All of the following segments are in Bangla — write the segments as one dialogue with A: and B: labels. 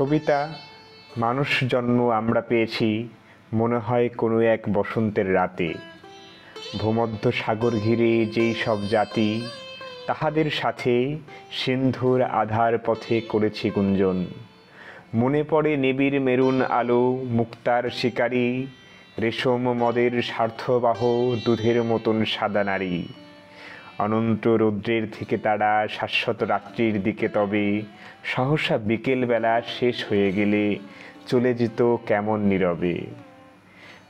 A: সবিতা, মানুষ জন্ম আমরা পেয়েছি মনে হয় কোনো এক বসন্তের রাতে। ভূমধ্য সাগর ঘিরে যেই সব জাতি, তাহাদের সাথে সিন্ধুর আধার পথে করেছি গুঞ্জন। মনে পড়ে নিবিড় মেরুন আলো, মুক্তার শিকারী, রেশম মদের স্বার্থবাহ দুধের মতন সাদা নারী। অনন্ত রৌদ্রের থেকে তারা শাশ্বত রাত্রির দিকে, তবে সহসা বিকেলবেলা শেষ হয়ে গেলে চলে যেত কেমন নীরবে।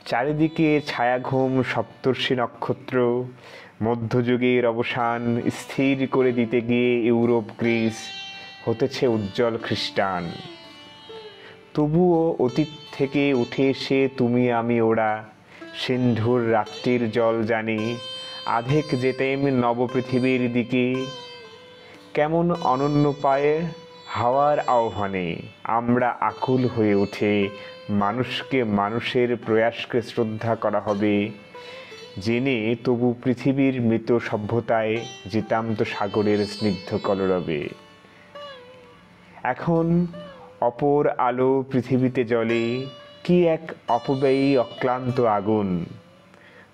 A: চারিদিকে ছায়াঘুম সপ্তর্ষি নক্ষত্র, মধ্যযুগের অবসান স্থির করে দিতে গিয়ে ইউরোপ গ্রিস হতেছে উজ্জ্বল খ্রিস্টান। তবুও অতীত থেকে উঠে এসে তুমি আমি ওরা সিন্ধুর রাত্রির জল জানি, আধেক যেতেম নবপৃথিবীর দিকে। কেমন অনন্য পায়ে হাওয়ার আহ্বানে আমরা আকুল হয়ে উঠে মানুষকে, মানুষের প্রয়াসকে শ্রদ্ধা করা হবে জেনে, তবু পৃথিবীর মৃত সভ্যতায় যেতাম তো সাগরের স্নিগ্ধ কলরবে। এখন অপর আলো পৃথিবীতে জ্বলে, কি এক অপব্যয়ী অক্লান্ত আগুন।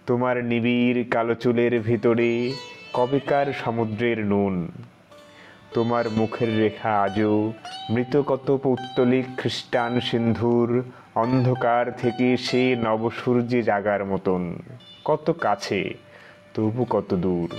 A: তোমার নিবিড় কালো চুলের ভিতরে কবেকার সমুদ্রের নুন। তোমার মুখের রেখা আজও মৃত কত পৌত্তলিক খ্রিস্টান সিন্ধুর অন্ধকার থেকে সে নবসূর্যে জাগার মতন। কত কাছে তবু কত দূর।